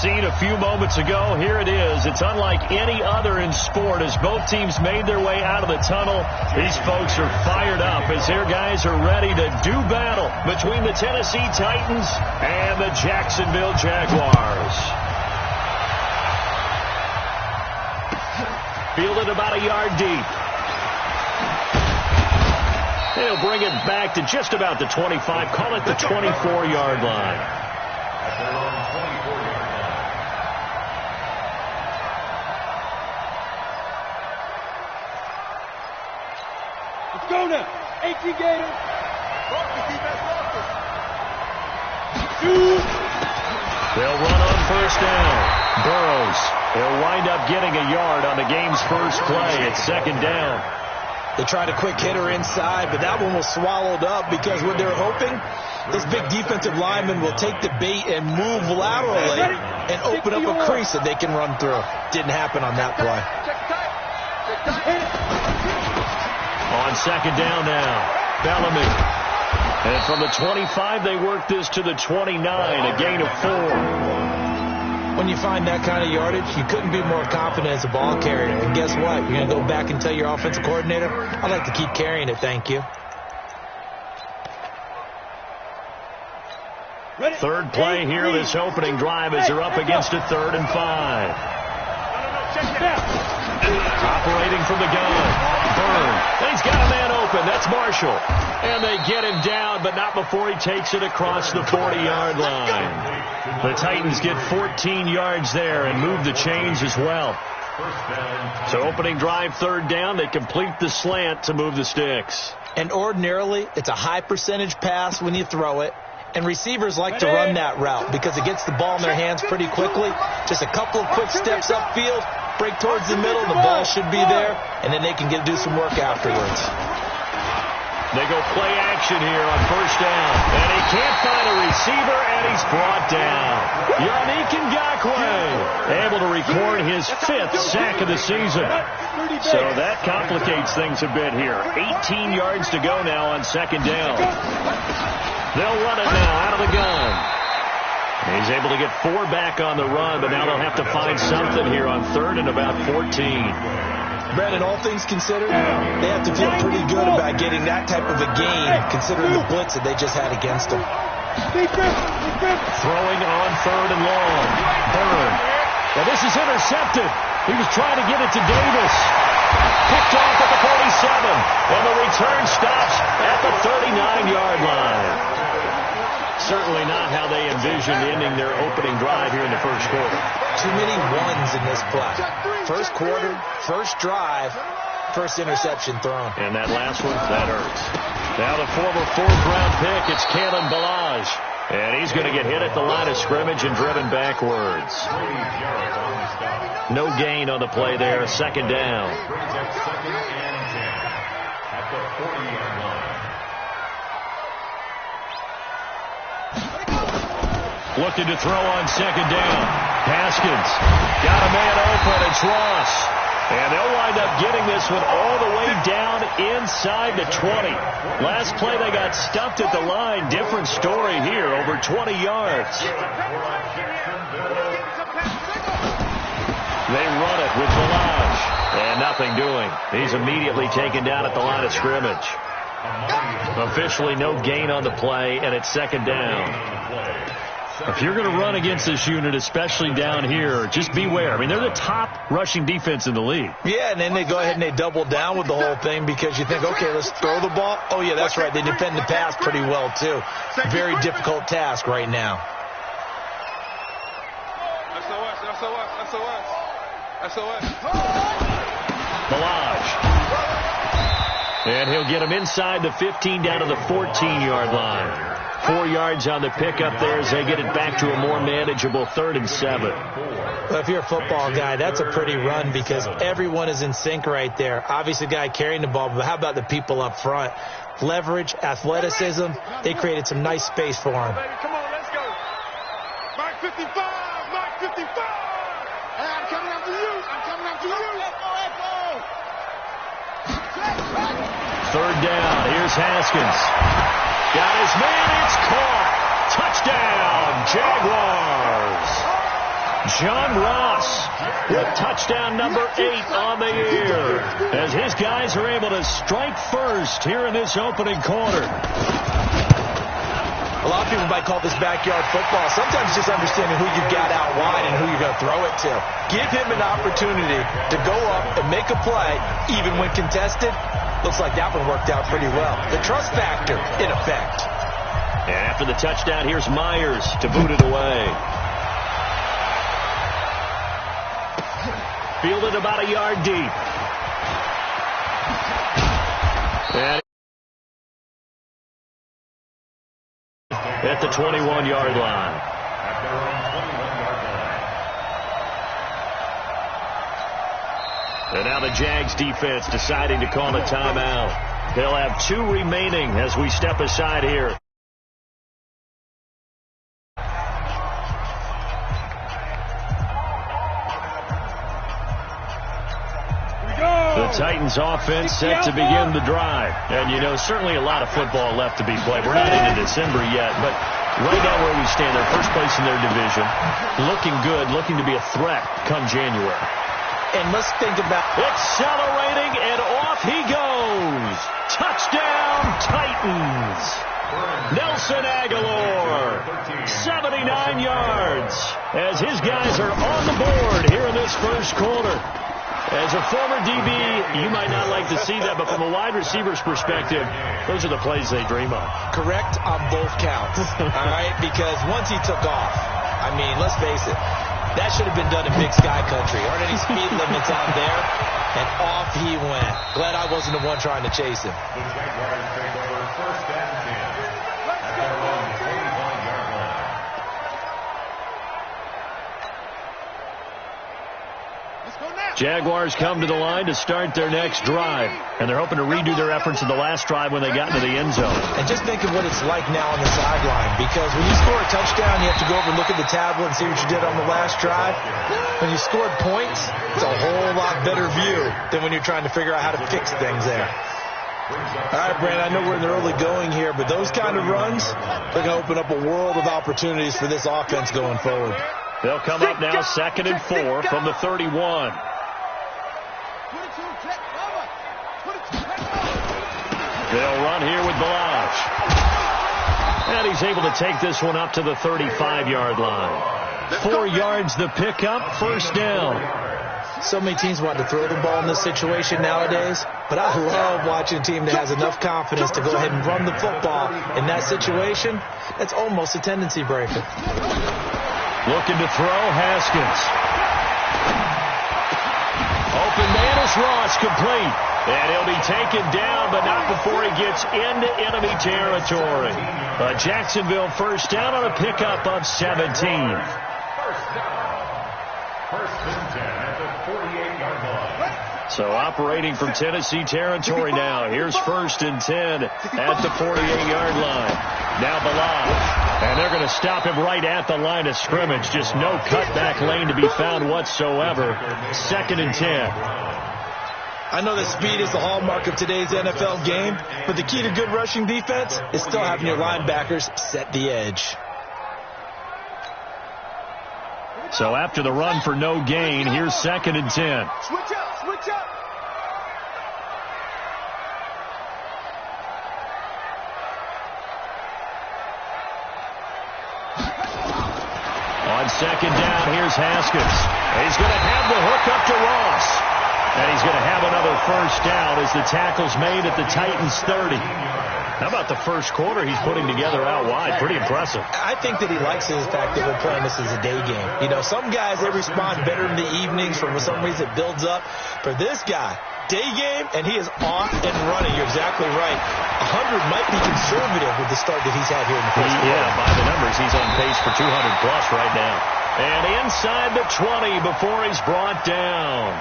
scene a few moments ago. Here it is. It's unlike any other in sport as both teams made their way out of the tunnel. These folks are fired up as their guys are ready to do battle between the Tennessee Titans and the Jacksonville Jaguars. Fielded about a yard deep. They'll bring it back to just about the 25. Call it the 24-yard line. Let's go now. 18 Gators. They'll run on first down. Burrows. They'll wind up getting a yard on the game's first play. It's second down. They tried a quick hitter inside, but that one was swallowed up because what they're hoping, this big defensive lineman will take the bait and move laterally and open up a crease that they can run through. Didn't happen on that play. On second down now, Bellamy. And from the 25, they work this to the 29, a gain of 4. When you find that kind of yardage, you couldn't be more confident as a ball carrier. And guess what? You're going to go back and tell your offensive coordinator, I'd like to keep carrying it, thank you. Third play here, this opening drive as they're up against a 3rd and 5. Operating from the gun. Byrne. And he's got a man open. That's Marshall. And they get him down, but not before he takes it across the 40-yard line. The Titans get 14 yards there and move the chains as well. So opening drive, 3rd down. They complete the slant to move the sticks. And ordinarily, it's a high percentage pass when you throw it. And receivers like to run that route because it gets the ball in their hands pretty quickly. Just a couple of quick steps upfield, break towards the middle, the ball should be there, and then they can do some work afterwards. They go play action here on first down. And he can't find a receiver, and he's brought down. Yannick Ngakoue able to record his 5th sack of the season. So that complicates things a bit here. 18 yards to go now on second down. They'll run it now out of the gun. He's able to get 4 back on the run, but now they'll have to find something here on 3rd and about 14. Brandon, all things considered, they have to feel pretty good about getting that type of a gain, considering the blitz that they just had against them. Throwing on 3rd and long. Byrne. Well, this is intercepted. He was trying to get it to Davis. Picked off at the 47. And the return stops at the 39-yard line. Certainly not how they envisioned ending their opening drive here in the first quarter. Too many ones in this play. First quarter, first drive, first interception thrown. And that last one, that hurts. Now the former 4th-round pick, it's Kalen Ballage. And he's going to get hit at the line of scrimmage and driven backwards. No gain on the play there. Second down. Looking to throw on second down. Haskins got a man open. It's Ross. And they'll wind up getting this one all the way down inside the 20. Last play they got stuffed at the line. Different story here, over 20 yards. They run it with Ballage. And nothing doing. He's immediately taken down at the line of scrimmage. Officially no gain on the play, and it's second down. If you're going to run against this unit, especially down here, just beware. I mean, they're the top rushing defense in the league. Yeah, and then they go ahead and they double down with the whole thing because you think, okay, let's throw the ball. Oh, yeah, that's right. They defend the pass pretty well, too. Very difficult task right now. SOS. Ballage. And he'll get him inside the 15 down to the 14-yard line. 4 yards on the pickup there as they get it back to a more manageable 3rd and 7. Well, if you're a football guy, that's a pretty run because everyone is in sync right there. Obviously, the guy carrying the ball, but how about the people up front? Leverage, athleticism, they created some nice space for him. Come on, let's go. Mark 55, Mark 55. Hey, I'm coming after you. I'm coming after you. Let's go. 3rd down. Here's Haskins. Got his man. It's caught. Touchdown, Jaguars. John Ross with touchdown number 8 on the year as his guys are able to strike first here in this opening quarter. A lot of people might call this backyard football. Sometimes just understanding who you've got out wide and who you're going to throw it to. Give him an opportunity to go up and make a play, even when contested. Looks like that one worked out pretty well. The trust factor in effect. And after the touchdown, here's Myers to boot it away. Fielded about a yard deep. And at the 21-yard line. And now the Jags defense deciding to call a timeout. They'll have 2 remaining as we step aside here. The Titans offense set to begin the drive. And, you know, certainly a lot of football left to be played. We're not into December yet, but right now where we stand, they're first place in their division. Looking good, looking to be a threat come January. And let's think about accelerating, and off he goes. Touchdown, Titans. Nelson Aguilar, 79 yards, as his guys are on the board here in this first quarter. As a former DB, you might not like to see that, but from a wide receiver's perspective, those are the plays they dream of. Correct on both counts, all right? Because once he took off, I mean, let's face it, that should have been done in Big Sky Country. Aren't any speed limits out there? And off he went. Glad I wasn't the one trying to chase him. The Jaguars take over first and 10 at their own 45-yard line. Jaguars come to the line to start their next drive, and they're hoping to redo their efforts in the last drive when they got into the end zone. And just think of what it's like now on the sideline, because when you score a touchdown, you have to go over and look at the tablet and see what you did on the last drive. When you scored points, it's a whole lot better view than when you're trying to figure out how to fix things there. All right, Brandon, I know we're in the early going here, but those kind of runs, they're going to open up a world of opportunities for this offense going forward. They'll come up now 2nd and 4 from the 31. They'll run here with Balazs. And he's able to take this one up to the 35-yard line. 4 yards the pickup, first down. So many teams want to throw the ball in this situation nowadays, but I love watching a team that has enough confidence to go ahead and run the football in that situation. That's almost a tendency breaker. Looking to throw, Haskins. Open man is Ross, complete. And he'll be taken down, but not before he gets into enemy territory. Jacksonville first down on a pickup of 17. First down. First and 10 at the 48-yard line. So operating from Tennessee territory now. Here's 1st and 10 at the 48-yard line. Now Balazs. And they're going to stop him right at the line of scrimmage. Just no cutback lane to be found whatsoever. 2nd and 10. I know that speed is the hallmark of today's NFL game, but the key to good rushing defense is still having your linebackers set the edge. So after the run for no gain, here's 2nd and 10. Switch up, switch up. On 2nd down, here's Haskins. He's going to have the hook up to Ross. And he's going to have another first down as the tackle's made at the Titans' 30. How about the first quarter he's putting together out wide? Pretty impressive. I think that he likes the fact that we're playing this as a day game. You know, some guys, they respond better in the evenings. For some reason, it builds up. For this guy, day game, and he is off and running. You're exactly right. 100 might be conservative with the start that he's had here in the first quarter. Yeah, by the numbers, he's on pace for 200-plus right now. And inside the 20 before he's brought down.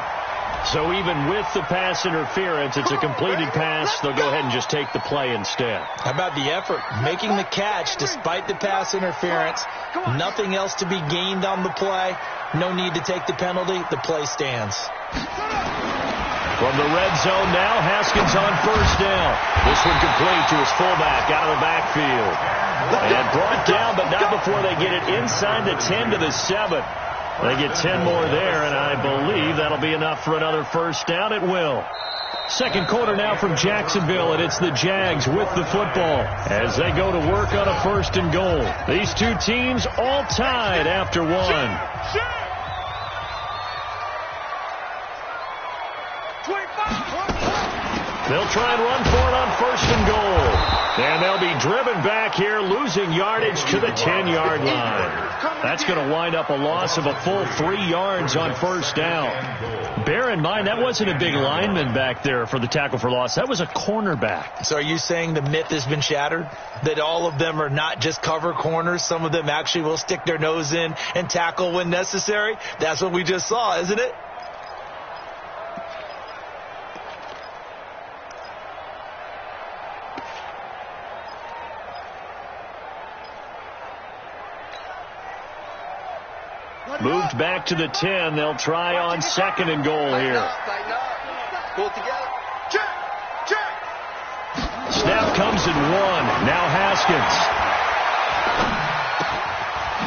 So even with the pass interference, it's a completed pass. They'll go ahead and just take the play instead. How about the effort? Making the catch despite the pass interference. Nothing else to be gained on the play. No need to take the penalty. The play stands. From the red zone now, Haskins on first down. This one complete to his fullback out of the backfield. And brought down, but not before they get it inside the 10 to the 7. They get 10 more there, and I believe that'll be enough for another first down. It will. Second quarter now from Jacksonville, and it's the Jags with the football as they go to work on a 1st and goal. These two teams all tied after one. They'll try and run for it on 1st and goal. And they'll be driven back here, losing yardage to the 10-yard line. That's going to wind up a loss of a full 3 yards on 1st down. Bear in mind, that wasn't a big lineman back there for the tackle for loss. That was a cornerback. So are you saying the myth has been shattered? That all of them are not just cover corners? Some of them actually will stick their nose in and tackle when necessary? That's what we just saw, isn't it? Moved back to the 10. They'll try on 2nd and goal here. Pull it together. Check. Snap comes in 1. Now Haskins.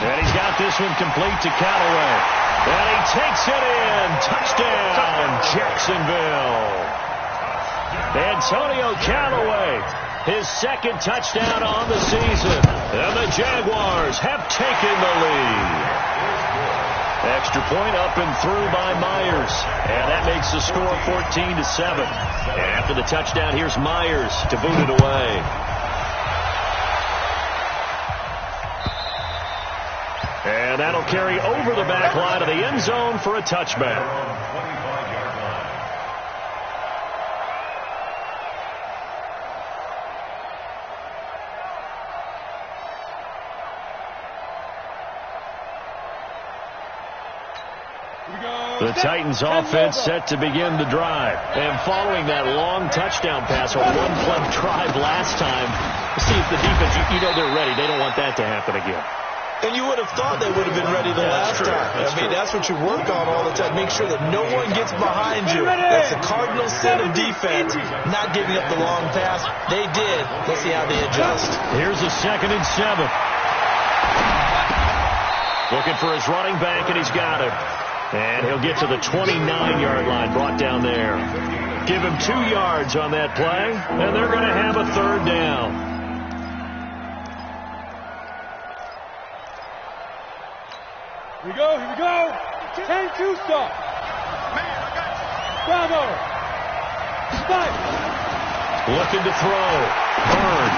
And he's got this one complete to Callaway. And he takes it in. Touchdown, Jacksonville. Antonio Callaway, his 2nd touchdown on the season. And the Jaguars have taken the lead. Extra point up and through by Myers. And that makes the score 14-7. And after the touchdown, here's Myers to boot it away. And that'll carry over the back line of the end zone for a touchback. The Titans offense set to begin the drive. And following that long touchdown pass, a one-play drive last time, see if the defense, you know they're ready. They don't want that to happen again. And you would have thought they would have been ready the last time. That's what you work on all the time. Make sure that no one gets behind you. That's the cardinal sin of defense, not giving up the long pass. They did. Let's see how they adjust. Here's a 2nd and 7. Looking for his running back, and he's got him. And he'll get to the 29-yard line, brought down there. Give him 2 yards on that play, and they're going to have a 3rd down. Here we go. 10-2 stop. Bravo. Spike. Looking to throw. Bird.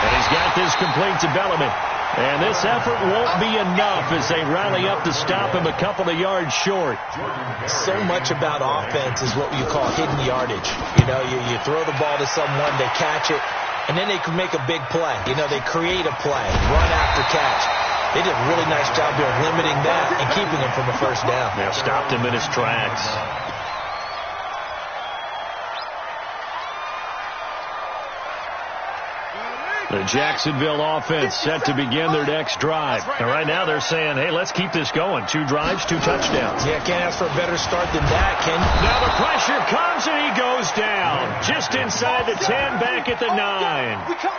And he's got this complete to Bellamy. And this effort won't be enough as they rally up to stop him a couple of yards short. So much about offense is what you call hidden yardage. You know, you throw the ball to someone, they catch it, and then they can make a big play. You know, they create a play, run after catch. They did a really nice job here of limiting that and keeping him from a 1st down. Now stopped him in his tracks. The Jacksonville offense set to begin their next drive. And right now they're saying, hey, let's keep this going. 2 drives, 2 touchdowns. Yeah, can't ask for a better start than that, Ken. Now the pressure comes and he goes down. Just inside the 10, back at the 9.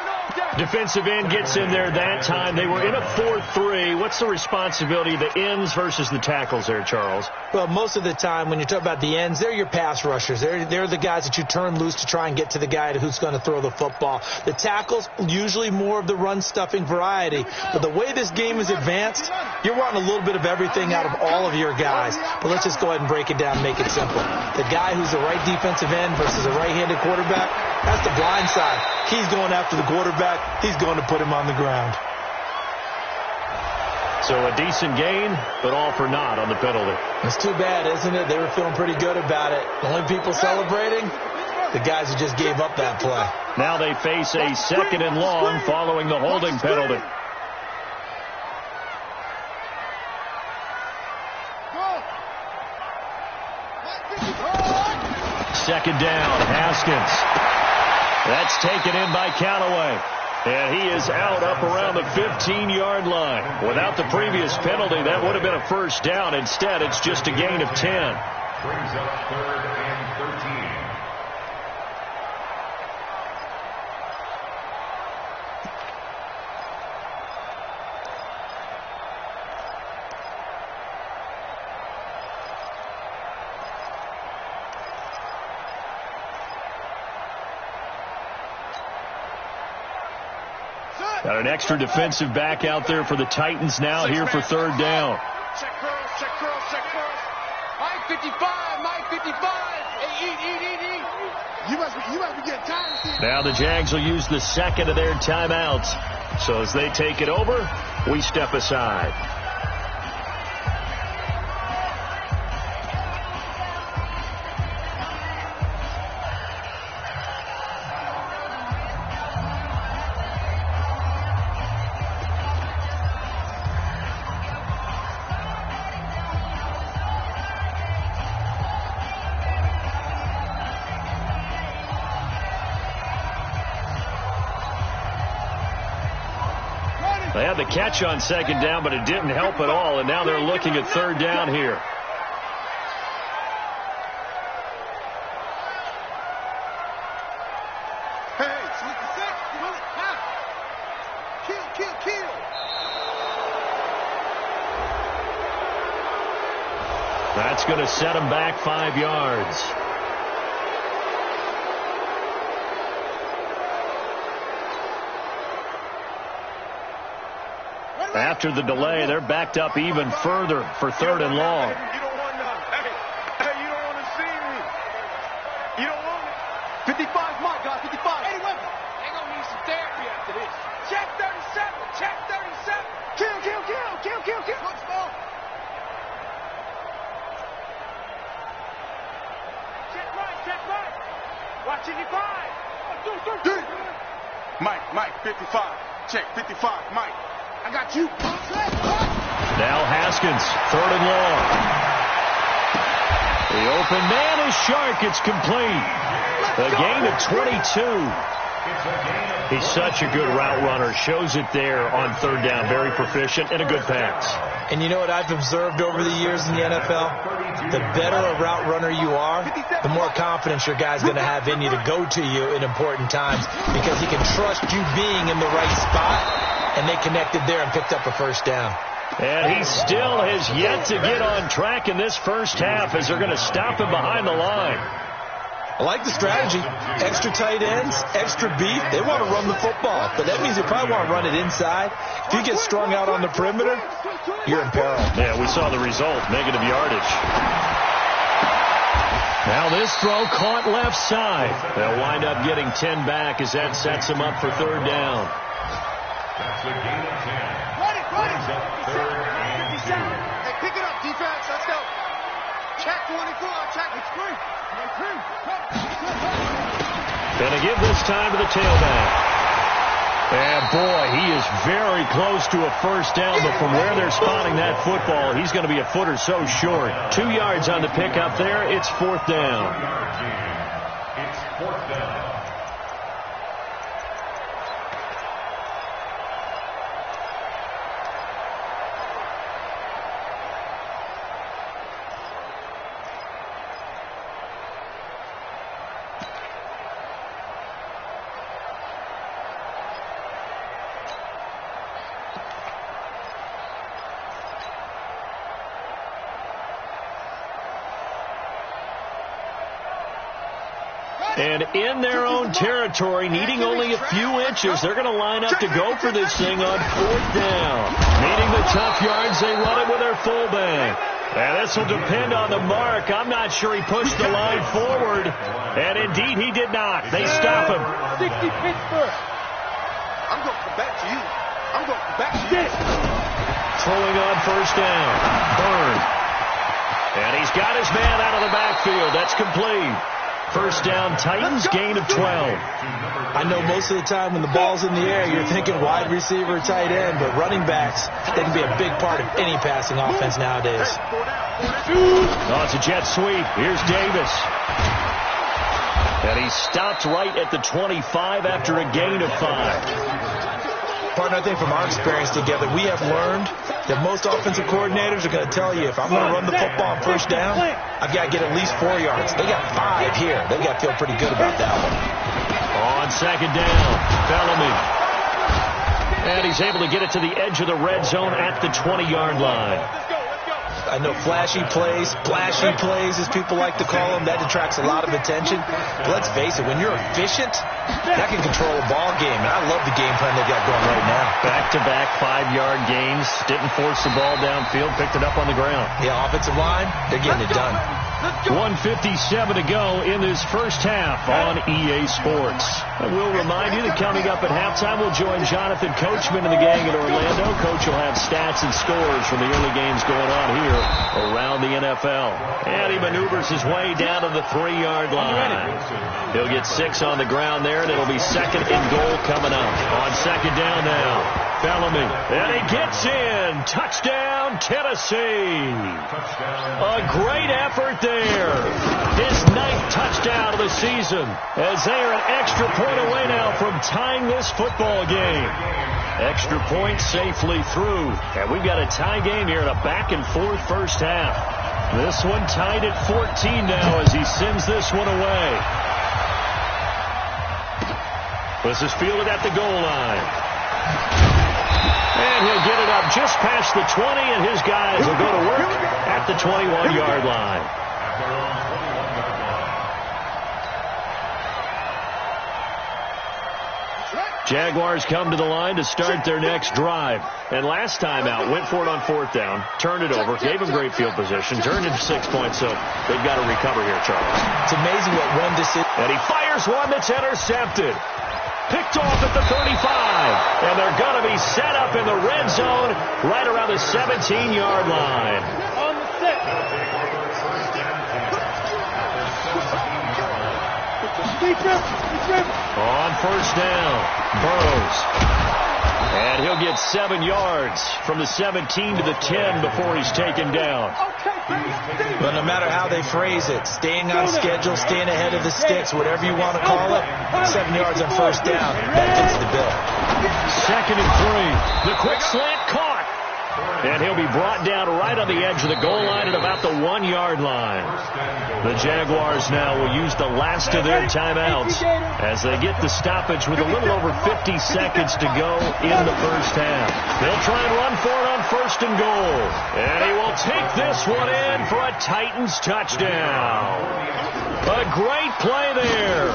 Defensive end gets in there that time. They were in a 4-3. What's the responsibility of the ends versus the tackles there, Charles? Well, most of the time when you talk about the ends, they're your pass rushers. They're the guys that you turn loose to try and get to the guy who's going to throw the football. The tackles, usually more of the run-stuffing variety. But the way this game is advanced, you're wanting a little bit of everything out of all of your guys. But let's just go ahead and break it down and make it simple. The guy who's the right defensive end versus a right-handed quarterback, that's the blind side. He's going after the quarterback. He's going to put him on the ground. So a decent gain, but all for naught on the penalty. It's too bad, isn't it? They were feeling pretty good about it. The only people celebrating, the guys who just gave up that play. Now they face a 2nd and long following the holding penalty. Second down, Haskins. That's taken in by Callaway. And he is out up around the 15-yard line. Without the previous penalty, that would have been a 1st down. Instead, it's just a gain of 10. Brings up 3rd and 13. Got an extra defensive back out there for the Titans now here for third down. Check curls, check curls, check curls. Mike 55, Mike 55. Hey, eat. You must be getting tired of seeing. Now the Jags will use the second of their timeouts. So as they take it over, we step aside. They had the catch on second down, but it didn't help at all, and now they're looking at third down here. Hey, sneak the six. You want it? Now. Kill. That's going to set them back 5 yards. After the delay, they're backed up even further for third and long. You don't want none. Hey, you don't want to see me. You don't want it. 55, Mike, guys, 55. Hey, wait. They're going to need some therapy after this. Check 37, check 37. Kill. What's more? Check right. Watch 55. 1, 2, 3. Mike, 55. Check 55, Mike. I got you. Now Haskins, third and long. The open man is Shark. It's complete. A gain of 22. He's such a good route runner. Shows it there on third down. Very proficient and a good pass. And you know what I've observed over the years in the NFL? The better a route runner you are, the more confidence your guy's going to have in you to go to you in important times because he can trust you being in the right spot. And they connected there and picked up a first down. And he still has yet to get on track in this first half as they're going to stop him behind the line. I like the strategy. Extra tight ends, extra beef. They want to run the football, but that means they probably want to run it inside. If you get strung out on the perimeter, you're in peril. Yeah, we saw the result, negative yardage. Now this throw caught left side. They'll wind up getting 10 back as that sets them up for third down. That's a gain of 10. Run it. Third and 2. Hey, pick it up, defense. Let's go. Check 24. Check. It's free. Gonna give this time to the tailback. And boy, he is very close to a first down, but from where they're spotting that football, he's going to be a foot or so short. 2 yards on the pickup there. It's fourth down. It's fourth down. And in their own territory, needing only a few inches, they're going to line up to go for this thing on fourth down. Needing the tough yards, they run it with their fullback. And this will depend on the mark. I'm not sure he pushed the line forward. And indeed, he did not. They stop him. 60 Pittsburgh. I'm going to come back to you. Throwing on first down. Byrne. And he's got his man out of the backfield. That's complete. First down, Titans, gain of 12. I know most of the time when the ball's in the air, you're thinking wide receiver, tight end, but running backs, they can be a big part of any passing offense nowadays. Oh, it's a jet sweep. Here's Davis. And he stopped right at the 25 after a gain of 5. Partner, I think from our experience together, we have learned that most offensive coordinators are going to tell you, if I'm going to run the football on first down, I've got to get at least 4 yards. They got 5 here. They've got to feel pretty good about that one. On second down, Bellamy. And he's able to get it to the edge of the red zone at the 20-yard line. I know flashy plays, splashy plays, as people like to call them, that attracts a lot of attention. But let's face it, when you're efficient, that can control a ball game. And I love the game plan they got going right now. Back-to-back 5-yard gains. Didn't force the ball downfield. Picked it up on the ground. Yeah, offensive line, they're getting it done. 1:57 to go in this first half on EA Sports. I will remind you that coming up at halftime, we'll join Jonathan Coachman and the gang in Orlando. Coach will have stats and scores from the early games going on here around the NFL. And he maneuvers his way down to the 3-yard line. He'll get 6 on the ground there, and it'll be 2nd and goal coming up. On 2nd down now. Bellamy, and he gets in. Touchdown, Tennessee. A great effort there. His 9th touchdown of the season, as they are an extra point away now from tying this football game. Extra point safely through. And we've got a tie game here in a back-and-forth first half. This one tied at 14 now as he sends this one away. This is fielded at the goal line. And he'll get it up just past the 20, and his guys will go to work at the 21-yard line. Jaguars come to the line to start their next drive. And last time out, went for it on 4th down, turned it over, gave them great field position, turned into 6 points, so they've got to recover here, Charles. It's amazing what one decision. And he fires one that's intercepted. Picked off at the 35, and they're going to be set up in the red zone right around the 17-yard line. On the 6. On 1st down, Burrows. And he'll get 7 yards from the 17 to the 10 before he's taken down. But no matter how they phrase it, staying on schedule, staying ahead of the sticks, whatever you want to call it, 7 yards on 1st down, that fits the bill. 2nd and 3. The quick slant caught. And he'll be brought down right on the edge of the goal line at about the 1-yard line. The Jaguars now will use the last of their timeouts as they get the stoppage with a little over 50 seconds to go in the first half. They'll try and run for it on 1st and goal. And he will take this one in for a Titans touchdown. A great play there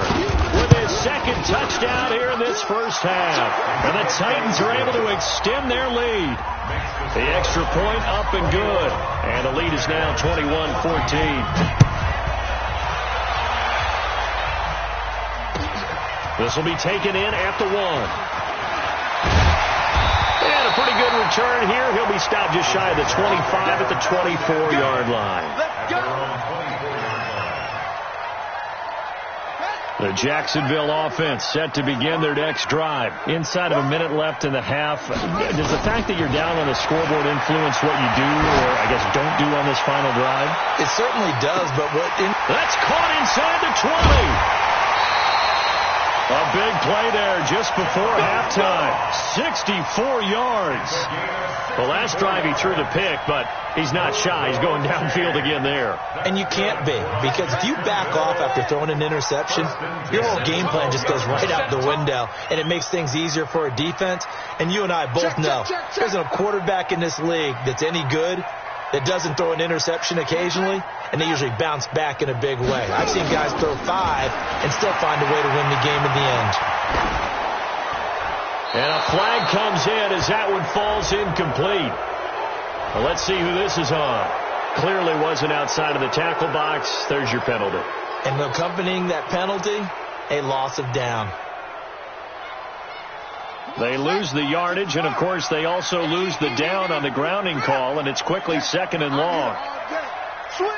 with his 2nd touchdown here in this first half. And the Titans are able to extend their lead. The extra point up and good. And the lead is now 21-14. This will be taken in at the 1. And a pretty good return here. He'll be stopped just shy of the 25 at the 24-yard line. Let's go. The Jacksonville offense set to begin their next drive. Inside of a minute left in the half. Does the fact that you're down on the scoreboard influence what you do, or I guess don't do on this final drive? It certainly does, but that's caught inside the 20. A big play there just before halftime. 64 yards. The last drive he threw the pick, but he's not shy. He's going downfield again there. And you can't be, because if you back off after throwing an interception, your whole game plan just goes right out the window, and it makes things easier for a defense. And you and I both know there's a quarterback in this league that's any good that doesn't throw an interception occasionally, and they usually bounce back in a big way. I've seen guys throw 5 and still find a way to win the game in the end. And a flag comes in as that one falls incomplete. Well, let's see who this is on. Clearly wasn't outside of the tackle box. There's your penalty. And accompanying that penalty, a loss of down. They lose the yardage, and, of course, they also lose the down on the grounding call, and it's quickly 2nd and long. Switch.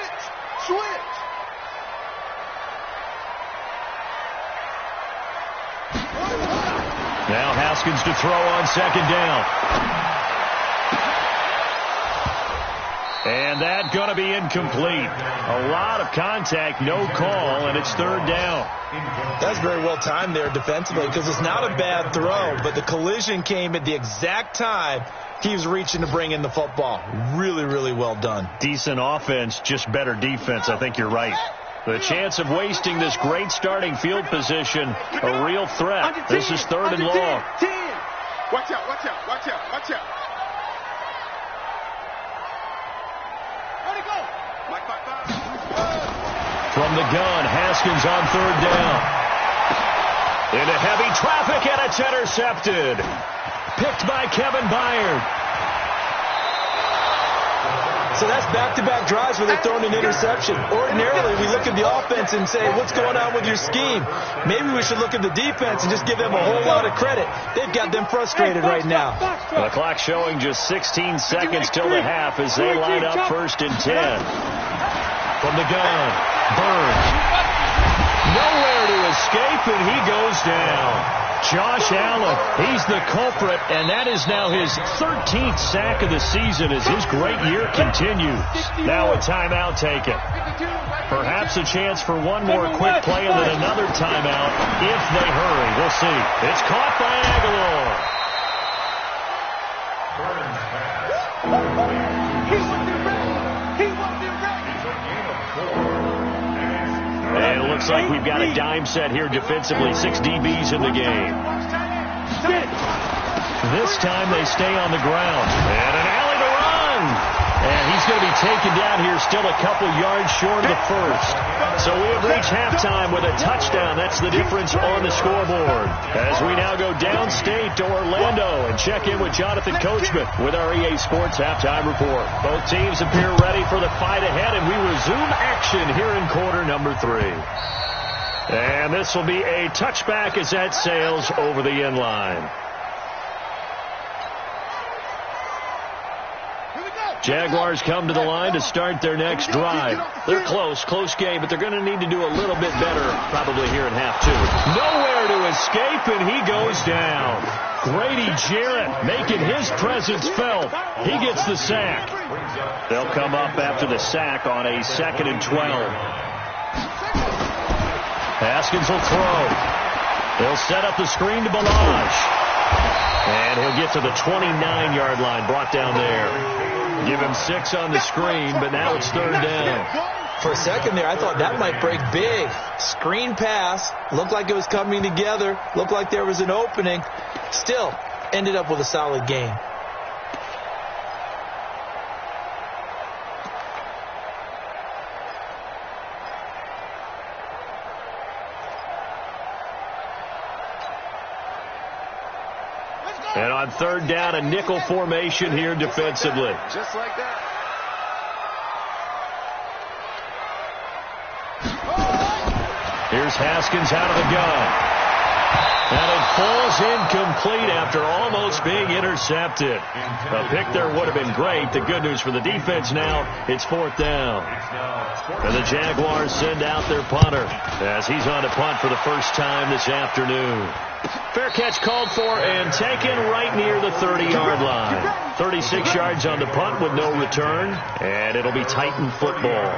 Now Haskins to throw on 2nd down. And that's going to be incomplete. A lot of contact, no call, and it's 3rd down. That's very well timed there defensively, because it's not a bad throw, but the collision came at the exact time he was reaching to bring in the football. Really, really well done. Decent offense, just better defense. I think you're right. The chance of wasting this great starting field position, a real threat. This is 3rd and long. 10. Watch out. From the gun, Haskins on third down. Into heavy traffic, and it's intercepted. Picked by Kevin Byard. So that's back-to-back drives where they're throwing an interception. Ordinarily, we look at the offense and say, what's going on with your scheme? Maybe we should look at the defense and just give them a whole lot of credit. They've got them frustrated right now. The clock showing just 16 seconds till the half as they line up 1st and 10. From the gun, Burns. Nowhere to escape, and he goes down. Josh Allen, he's the culprit, and that is now his 13th sack of the season as his great year continues. Now a timeout taken. Perhaps a chance for one more quick play and then another timeout if they hurry. We'll see. It's caught by And it looks like we've got a dime set here defensively. 6 DBs in the game. This time they stay on the ground. And an alley to run. And he's going to be taken down here still a couple yards short of the first. So we have reached halftime with a touchdown. That's the difference on the scoreboard. As we now go downstate to Orlando and check in with Jonathan Coachman with our EA Sports Halftime Report. Both teams appear ready for the fight ahead, and we resume action here in quarter number 3. And this will be a touchback as that sails over the end line. Jaguars come to the line to start their next drive. They're close game, but they're going to need to do a little bit better probably here in half 2. Nowhere to escape, and he goes down. Grady Jarrett making his presence felt. He gets the sack. They'll come up after the sack on a 2nd and 12. Haskins will throw. He'll set up the screen to Balazs. And he'll get to the 29-yard line, brought down there. Give him 6 on the screen, but now it's 3rd down. For a second there, I thought that might break big. Screen pass. Looked like it was coming together. Looked like there was an opening. Still, ended up with a solid game. And on 3rd down, a nickel formation here defensively. Just like that. Here's Haskins out of the gun. And it falls incomplete after almost being intercepted. A pick there would have been great. The good news for the defense now, it's 4th down. And the Jaguars send out their punter as he's on to punt for the first time this afternoon. Fair catch called for and taken right near the 30-yard line. 36 yards on the punt with no return, and it'll be Titan football.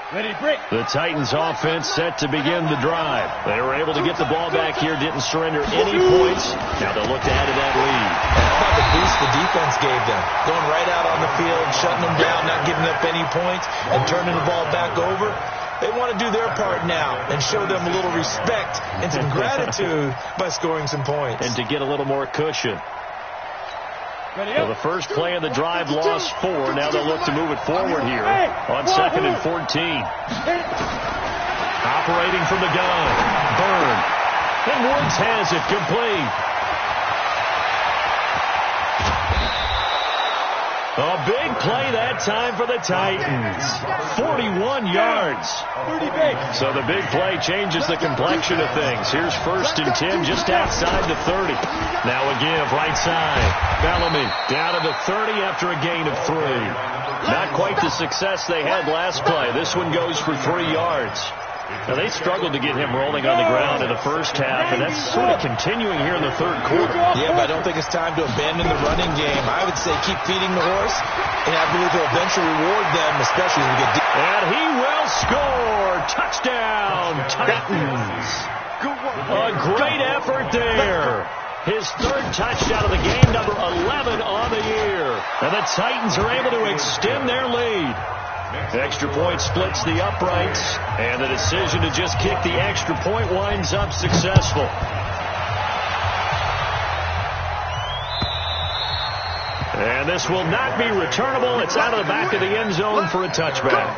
The Titans offense set to begin the drive. They were able to get the ball back here, didn't surrender any points. Now they'll look to add to that lead. How about the boost the defense gave them? Going right out on the field, shutting them down, not giving up any points, and turning the ball back over. They want to do their part now and show them a little respect and some gratitude by scoring some points. And to get a little more cushion. Well, the first play of the drive lost 4. Now they'll look to move it forward here on 2nd and 14. Operating from the gun. Byrne. And Woods has it complete. A big play that time for the Titans. 41 yards. So the big play changes the complexion of things. Here's 1st and 10 just outside the 30. Now a give right side. Bellamy down to the 30 after a gain of 3. Not quite the success they had last play. This one goes for 3 yards. Now, they struggled to get him rolling on the ground in the first half, and that's sort of continuing here in the 3rd quarter. Yeah, but I don't think it's time to abandon the running game. I would say keep feeding the horse, and I believe he'll eventually reward them, especially as we get deep. And he will score. Touchdown, Titans. A great effort there. His 3rd touchdown of the game, number 11 on the year. And the Titans are able to extend their lead. Extra point splits the uprights, and the decision to just kick the extra point winds up successful. And this will not be returnable. It's out of the back of the end zone for a touchback.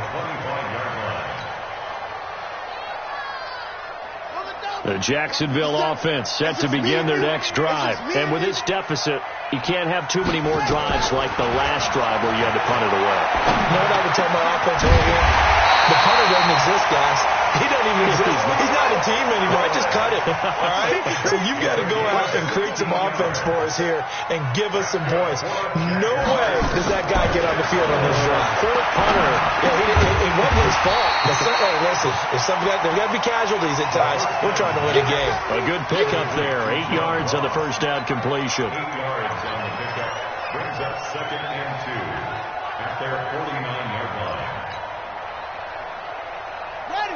The Jacksonville offense set to begin their next drive. And with this deficit, you can't have too many more drives like the last drive where you had to punt it away. You know what I would tell my offense right here? The punter doesn't exist, guys. He doesn't even exist. He's not a team anymore. I just cut it. All right? So you've got to go out and create some offense for us here and give us some points. No way does that guy get on the field on this drive. Fourth punter. Yeah, it wasn't his fault. Hey, listen, there's got to be casualties at times. We're trying to win a game. A good pickup there. 8 yards on the first down completion. 8 yards on the pickup. Brings up 2nd and 2 at their 49-yard line.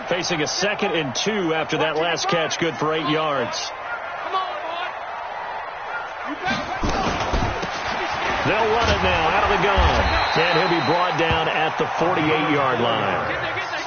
Facing a 2nd and 2 after that last catch, good for 8 yards. Come on, boy. They'll run it now out of the gun. And he'll be brought down at the 48-yard line.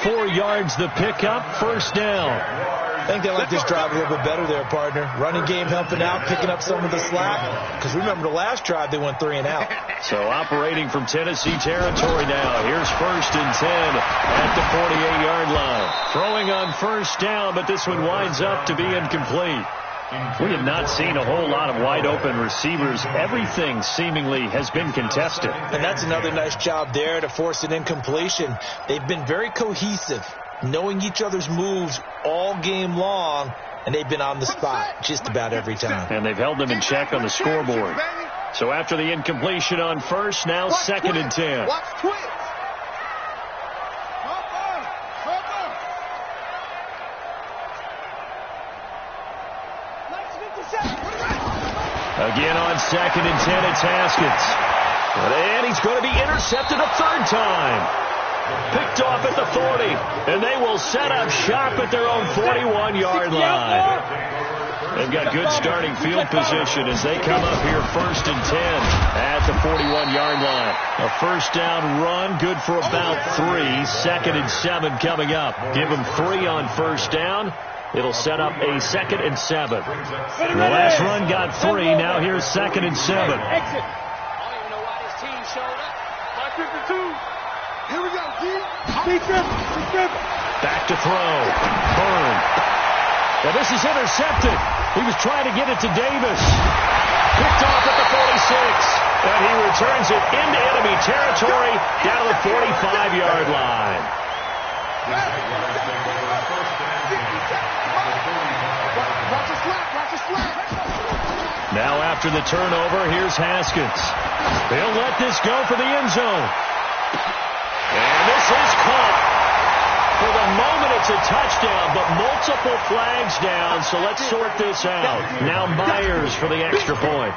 4 yards the pickup, first down. I think they like this drive a little bit better there, partner. Running game helping out, picking up some of the slack. Because remember, the last drive, they went 3 and out. So operating from Tennessee territory now. Here's 1st and 10 at the 48-yard line. Throwing on first down, but this one winds up to be incomplete. We have not seen a whole lot of wide-open receivers. Everything seemingly has been contested. And that's another nice job there to force an incompletion. They've been very cohesive, knowing each other's moves all game long, and they've been on the spot just about every time. And they've held them in check on the scoreboard. So after the incompletion on first, now 2nd and 10. Watch twins. Again on 2nd and 10, it's Haskins. And he's going to be intercepted a 3rd time. Picked off at the 40. And they will set up shop at their own 41-yard line. They've got good starting field position as they come up here 1st and 10 at the 41-yard line. A first down run, good for about 3. 2nd and 7 coming up. Give them 3 on first down. It'll set up a 2nd and 7. The last run got 3. Now here's 2nd and 7. Exit. I don't even know why this team showed up. 552. Here we go, G. Back to throw. Burn. Now this is intercepted. He was trying to get it to Davis. Picked off at the 46. And he returns it into enemy territory down to the 45-yard line. Now after the turnover, here's Haskins. They'll let this go for the end zone. And this is caught. For the moment, it's a touchdown, but multiple flags down, so let's sort this out. Now Myers for the extra point.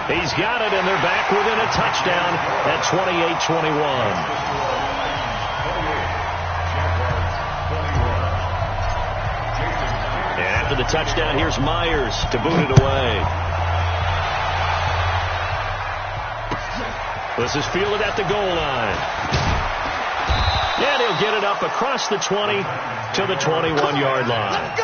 He's got it, and they're back within a touchdown at 28-21. After the touchdown, here's Myers to boot it away. This is fielded at the goal line. And he'll get it up across the 20 to the 21-yard line.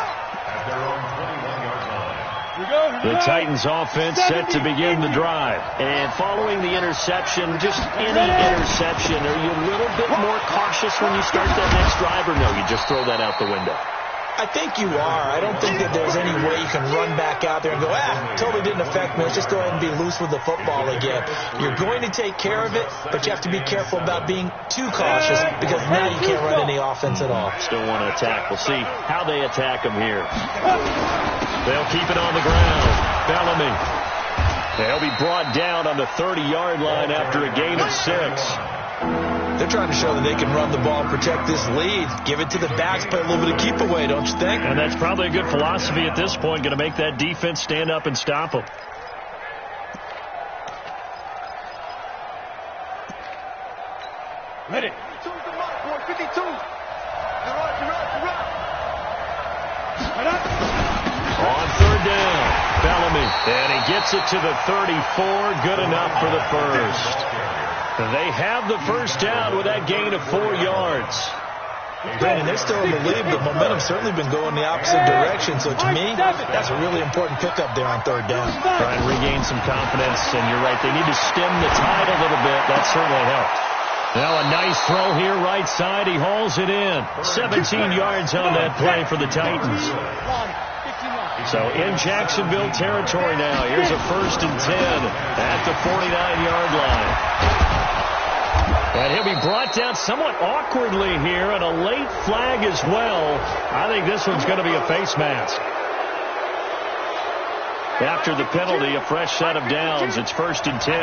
The Titans offense set to begin the drive. And following the interception, just any interception, are you a little bit more cautious when you start that next drive, or no, you just throw that out the window? I think you are. I don't think that there's any way you can run back out there and go, totally didn't affect me. Let's just go ahead and be loose with the football again. You're going to take care of it, but you have to be careful about being too cautious because now you can't run any offense at all. Still want to attack. We'll see how they attack them here. They'll keep it on the ground. Bellamy. They'll be brought down on the 30-yard line after a gain of 6. They're trying to show that they can run the ball and protect this lead. Give it to the backs, play a little bit of keep away, don't you think? And that's probably a good philosophy at this point, going to make that defense stand up and stop them. Ready. 52. On third down, Bellamy. And he gets it to the 34. Good enough for the first. They have the first down with that gain of 4 yards. Brandon, they're still in the lead, but momentum's certainly been going the opposite direction. So to me, that's a really important pickup there on third down. Try and regain some confidence, and you're right. They need to stem the tide a little bit. That certainly helped. Now a nice throw here, right side. He hauls it in. 17 yards on that play for the Titans. So in Jacksonville territory now. Here's a 1st and 10 at the 49-yard line. And he'll be brought down somewhat awkwardly here, and a late flag as well. I think this one's going to be a face mask. After the penalty, a fresh set of downs. It's 1st and 10.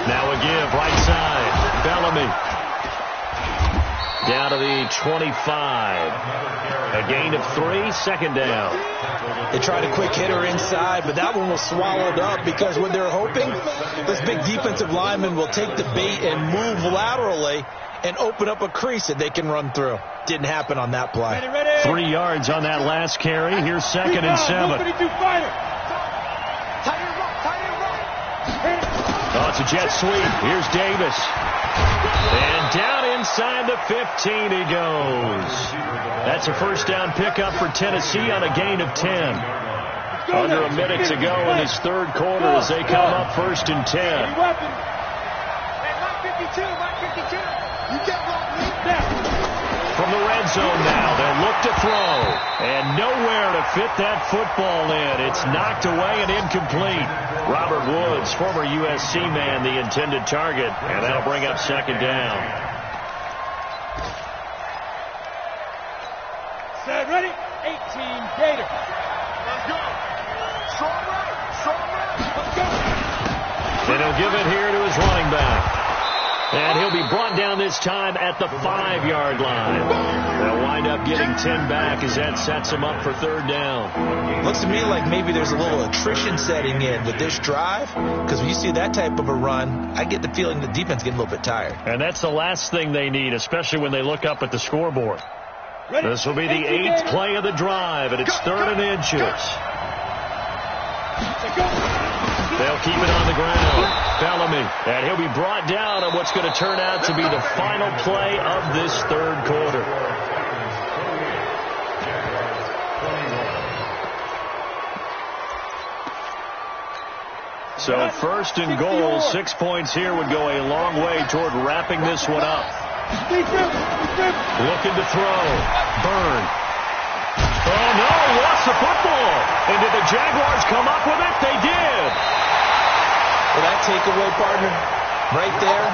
Now a give, right side. Bellamy. Down to the 25. A gain of 3, 2nd down. They tried a quick hitter inside, but that one was swallowed up because what they're hoping, this big defensive lineman will take the bait and move laterally and open up a crease that they can run through. Didn't happen on that play. 3 yards on that last carry. Here's 2nd and 7. Oh, it's a jet sweep. Here's Davis. And down inside the 15 he goes. That's a 1st down pickup for Tennessee on a gain of 10. Under a minute to go in his 3rd quarter as they come up 1st and 10. From the red zone now, they'll look to throw. And nowhere to fit that football in. It's knocked away and incomplete. Robert Woods, former USC man, the intended target. And that'll bring up 2nd down. Set, ready? 18, Gator. Let's go. Strong right. Let's go. And he'll give it here to his running back. And he'll be brought down this time at the 5-yard line. They'll wind up getting 10 back as that sets them up for 3rd down. Looks to me like maybe there's a little attrition setting in with this drive, because when you see that type of a run, I get the feeling the defense getting a little bit tired. And that's the last thing they need, especially when they look up at the scoreboard. This will be the 8th play of the drive, and it's 3rd and inches. They'll keep it on the ground. Bellamy. And he'll be brought down on what's going to turn out to be the final play of this 3rd quarter. So 1st and goal, 6 points here would go a long way toward wrapping this one up. Looking to throw. Byrne. Oh, no, lost the football. And did the Jaguars come up with it? They did. Well, that takeaway, partner, right there,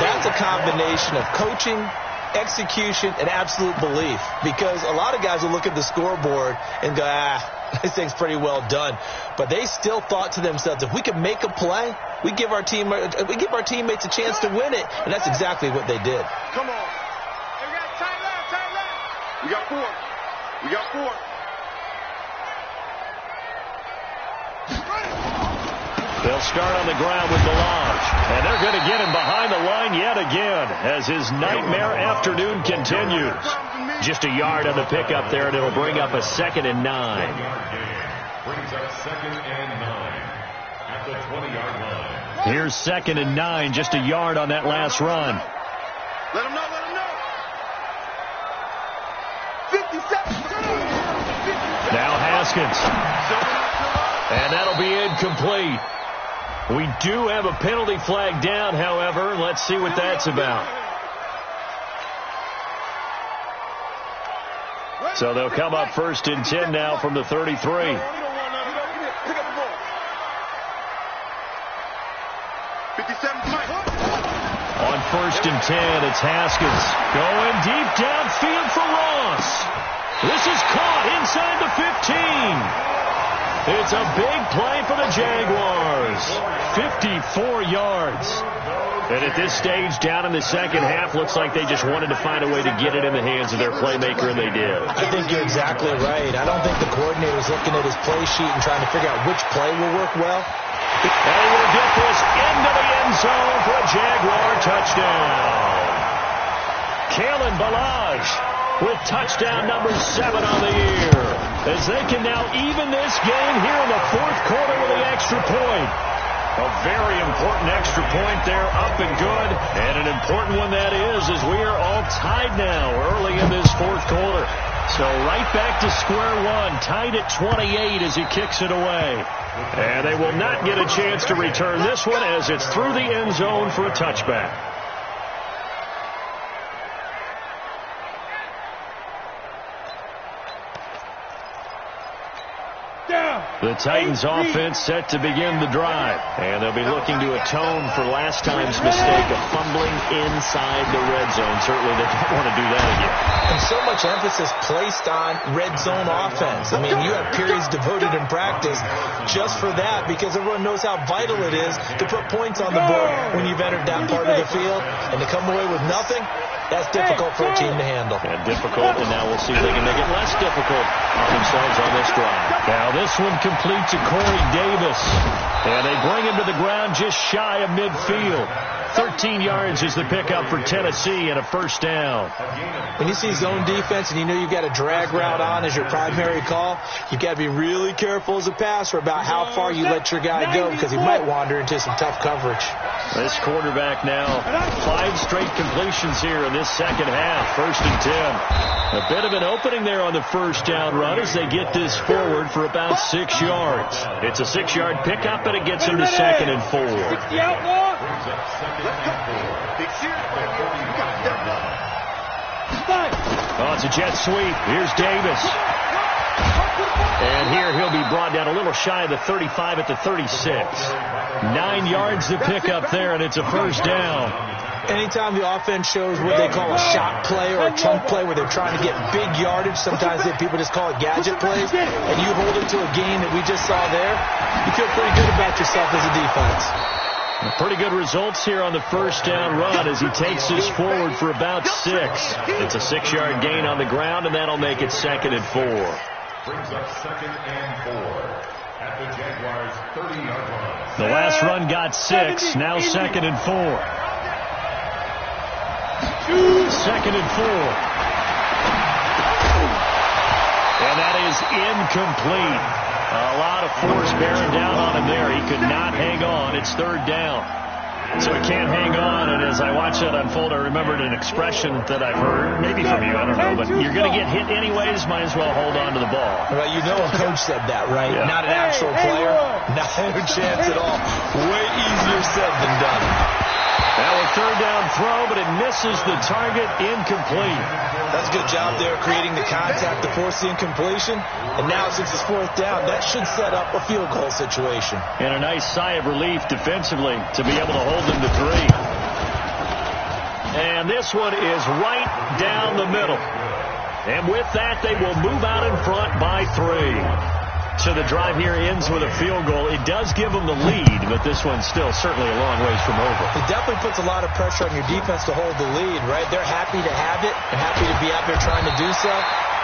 that's a combination of coaching, execution, and absolute belief. Because a lot of guys will look at the scoreboard and go, this thing's pretty well done. But they still thought to themselves, if we can make a play, we give our teammates a chance to win it. And that's exactly what they did. Come on. We got tight left. We got 4. They'll start on the ground with Melange. And they're going to get him behind the line yet again as his nightmare afternoon continues. Just a yard on the pickup there, and it'll bring up a 2nd and 9. Brings up 2nd and 9 at the 20-yard line. Here's 2nd and 9, just a yard on that last run. Let him know. 57. Now Haskins. And that'll be incomplete. We do have a penalty flag down, however. Let's see what that's about. So they'll come up 1st and 10 now from the 33. Pick up the ball. 57. On 1st and 10, it's Haskins. Going deep downfield for Ross. This is caught inside the 15. It's a big play for the Jaguars. 54 yards. And at this stage, down in the second half, looks like they just wanted to find a way to get it in the hands of their playmaker, and they did. I think you're exactly right. I don't think the coordinator's looking at his play sheet and trying to figure out which play will work well. And we'll get this into the end zone for a Jaguar touchdown. Kalen Ballage with touchdown number 7 on the year, as they can now even this game here in the 4th quarter with the extra point. A very important extra point there, up and good. And an important one that is, as we are all tied now early in this fourth quarter. So right back to square one, tied at 28 as he kicks it away. And they will not get a chance to return this one as it's through the end zone for a touchback. The Titans offense set to begin the drive. And they'll be looking to atone for last time's mistake of fumbling inside the red zone. Certainly they don't want to do that again. And so much emphasis placed on red zone offense. I mean, you have periods devoted in practice just for that because everyone knows how vital it is to put points on the board when you've entered that part of the field. And to come away with nothing, that's difficult for a team to handle. And difficult, and now we'll see if they can make it less difficult on themselves on this drive. Now this one complete to Corey Davis. And they bring him to the ground just shy of midfield. 13 yards is the pickup for Tennessee and a first down. When you see zone defense and you know you've got a drag route on as your primary call, you've got to be really careful as a passer about how far you let your guy go because he might wander into some tough coverage. This quarterback now, 5 straight completions here in this second half. 1st and 10. A bit of an opening there on the first down run as they get this forward for about 6 yards. It's a 6-yard pickup, and it gets him to 2nd and 4. Oh, it's a jet sweep. Here's Davis. And here he'll be brought down a little shy of the 35 at the 36. 9 yards to pick up there, and it's a first down. Anytime the offense shows what they call a shot play or a chunk play where they're trying to get big yardage, sometimes people just call it gadget plays, and you hold it to a gain that we just saw there, you feel pretty good about yourself as a defense. Pretty good results here on the first down run as he takes this forward for about 6. It's a 6-yard gain on the ground, and that'll make it 2nd and 4. Brings up 2nd and 4 at the Jaguars' 30-yard line. The last run got 6, now 2nd and 4. 2nd and 4. And that is incomplete. A lot of force bearing down on him there. He could not hang on. It's 3rd down. So he can't hang on, and as I watch that unfold, I remembered an expression that I've heard, maybe from you, I don't know, but you're going to get hit anyways, might as well hold on to the ball. Well, you know a coach said that, right? Yeah. Not an actual player. Not a chance at all. Way easier said than done. Now a 3rd down throw, but it misses the target, incomplete. That's a good job there creating the contact to force the incompletion. And now since it's 4th down, that should set up a field goal situation. And a nice sigh of relief defensively to be able to hold them to 3. And this one is right down the middle. And with that, they will move out in front by 3. So the drive here ends with a field goal. It does give them the lead, but this one's still certainly a long ways from over. It definitely puts a lot of pressure on your defense to hold the lead, right? They're happy to have it. They're happy to be out there trying to do so.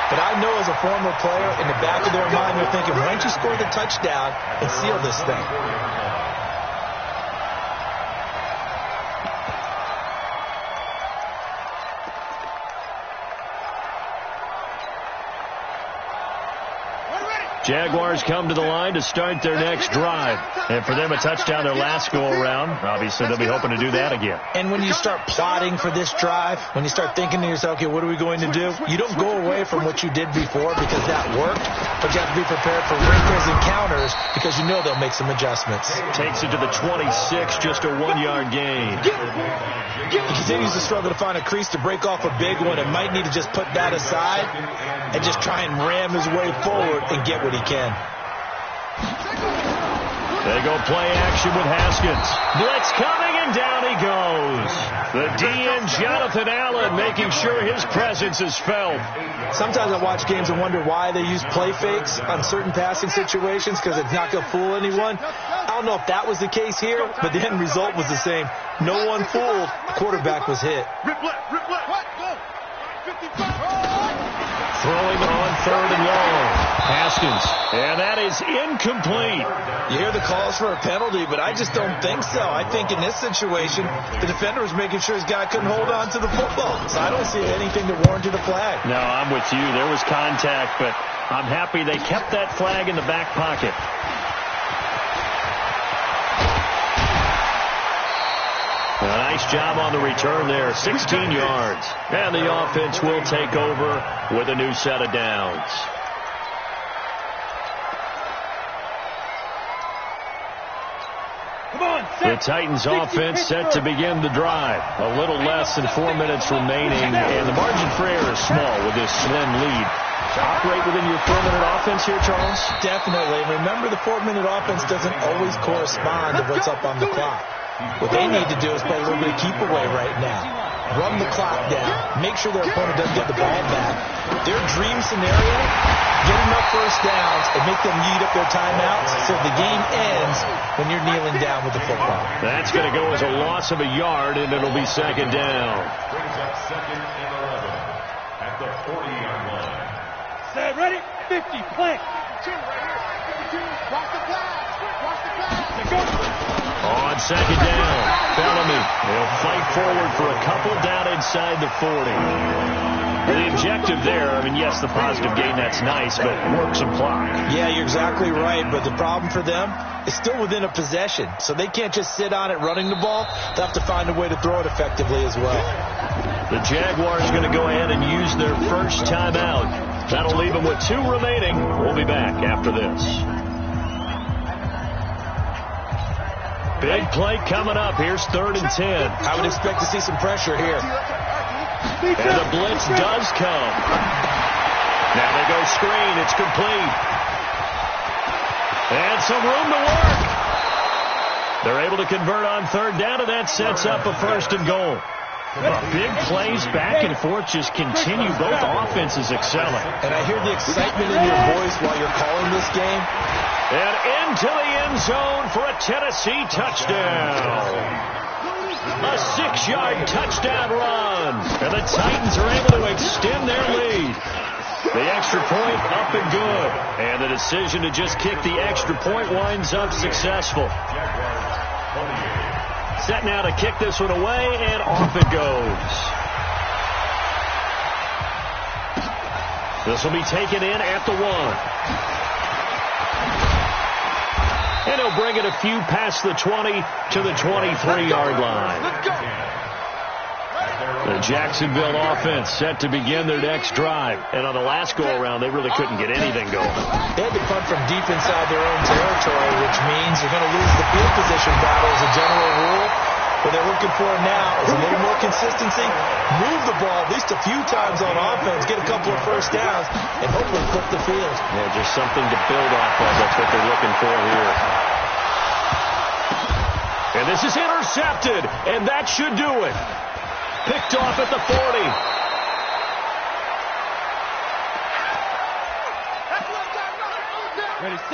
But I know as a former player, in the back of their mind, they're thinking, why don't you score the touchdown and seal this thing? Jaguars come to the line to start their next drive. And for them, a touchdown their last go-around. Obviously, they'll be hoping to do that again. And when you start plotting for this drive, when you start thinking to yourself, okay, what are we going to do? You don't go away from what you did before because that worked, but you have to be prepared for wrinkles and counters because you know they'll make some adjustments. Takes it to the 26, just a 1-yard gain. He continues to struggle to find a crease to break off a big one and might need to just put that aside and just try and ram his way forward and get what he can. They go play action with Haskins. Blitz coming, and down he goes. The DN, Jonathan Allen, making sure his presence is felt. Sometimes I watch games and wonder why they use play fakes on certain passing situations because it's not going to fool anyone. I don't know if that was the case here, but the end result was the same. No one fooled. The quarterback was hit. Rip left. What? Go. 55. Throwing on 3rd and long. Haskins. And that is incomplete. You hear the calls for a penalty, but I just don't think so. I think in this situation, the defender was making sure his guy couldn't hold on to the football. So I don't see anything that warranted a flag. No, I'm with you. There was contact, but I'm happy they kept that flag in the back pocket. A nice job on the return there, 16 yards. And the offense will take over with a new set of downs. The Titans offense set to begin the drive. A little less than 4 minutes remaining, and the margin for error is small with this slim lead. Operate within your 4-minute offense here, Charles? Definitely. Remember, the 4-minute offense doesn't always correspond to what's up on the clock. What they need to do is play a little bit of keep away right now. Run the clock down. Make sure their opponent doesn't get the ball back. Their dream scenario, get enough first downs and make them eat up their timeouts so the game ends when you're kneeling down with the football. That's going to go as a loss of a yard, and it'll be second down. Brings up 2nd and 11 at the 40-yard line. Set, ready, 50, play. 2 right here. 52, watch the pass. Watch the pass. Go. On second down, Bellamy. He'll fight forward for a couple down inside the 40. The objective there, I mean, yes, the positive gain, that's nice, but work some clock. Yeah, you're exactly right, but the problem for them is still within a possession, so they can't just sit on it running the ball. They'll have to find a way to throw it effectively as well. The Jaguars are going to go ahead and use their first timeout. That'll leave them with 2 remaining. We'll be back after this. Big play coming up. Here's 3rd and 10. I would expect to see some pressure here. And the blitz does come. Now they go screen. It's complete. And some room to work. They're able to convert on 3rd down, and that sets up a 1st and goal. Big plays back and forth just continue. Both offenses excelling. And I hear the excitement in your voice while you're calling this game. And into the end zone for a Tennessee touchdown. A 6-yard touchdown run. And the Titans are able to extend their lead. The extra point up and good. And the decision to just kick the extra point winds up successful. Set now to kick this one away, and off it goes. This will be taken in at the 1. And he'll bring it a few past the 20 to the 23-yard line. The Jacksonville offense set to begin their next drive. And on the last go-around, they really couldn't get anything going. They had to punt from deep inside their own territory, which means you're going to lose the field position battle as a general rule. What they're looking for now is a little more consistency, move the ball at least a few times on offense, get a couple of first downs, and hopefully flip the field. Yeah, just something to build off of. That's what they're looking for here. And this is intercepted, and that should do it. Picked off at the 40.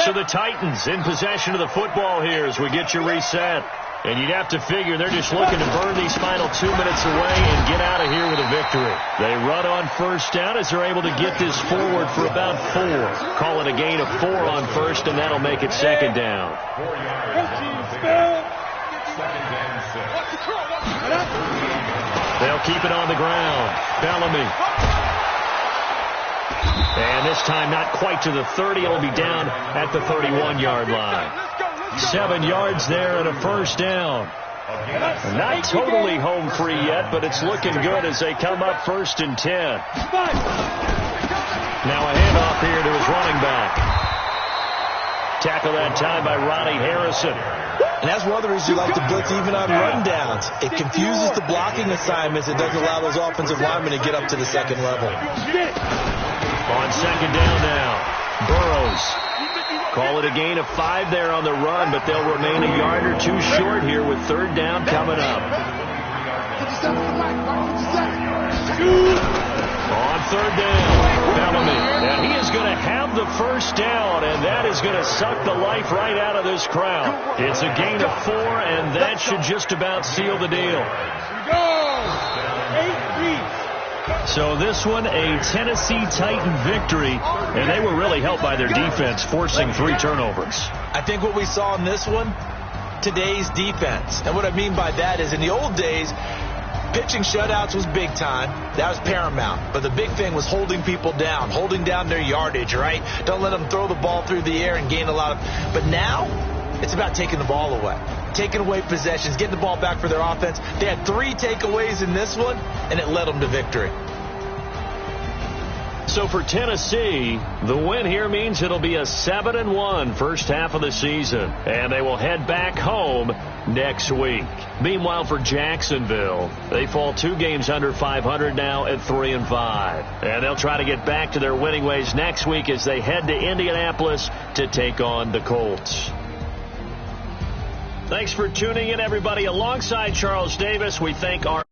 So the Titans in possession of the football here as we get you reset. And you'd have to figure they're just looking to burn these final 2 minutes away and get out of here with a victory. They run on 1st down as they're able to get this forward for about 4. Call it a gain of 4 on 1st, and that'll make it 2nd down. 4 yards. 2nd and 6. They'll keep it on the ground. Bellamy. And this time not quite to the 30. It'll be down at the 31-yard line. 7 yards there and a 1st down. Not totally home free yet, but it's looking good as they come up 1st and 10. Now a handoff here to his running back. Tackle that time by Ronnie Harrison. And that's one of the reasons you like to blitz even on rundowns. It confuses the blocking assignments. It doesn't allow those offensive linemen to get up to the 2nd level. On 2nd down now, Burrows. Call it a gain of 5 there on the run, but they'll remain a yard or 2 short here with 3rd down coming up. On 3rd down, Bellamy. And he is going to have the 1st down, and that is going to suck the life right out of this crowd. It's a gain of 4, and that should just about seal the deal. So this one, a Tennessee Titan victory, and they were really helped by their defense, forcing 3 turnovers. I think what we saw in this one, today's defense. And what I mean by that is in the old days, pitching shutouts was big time. That was paramount. But the big thing was holding people down, holding down their yardage, right? Don't let them throw the ball through the air and gain a lot of... But now, it's about taking the ball away. taking away possessions, getting the ball back for their offense. They had 3 takeaways in this one, and it led them to victory. So for Tennessee, the win here means it'll be a 7-1 first half of the season, and they will head back home next week. Meanwhile, for Jacksonville, they fall 2 games under 500 now at 3-5, and they'll try to get back to their winning ways next week as they head to Indianapolis to take on the Colts. Thanks for tuning in, everybody. Alongside Charles Davis, we thank our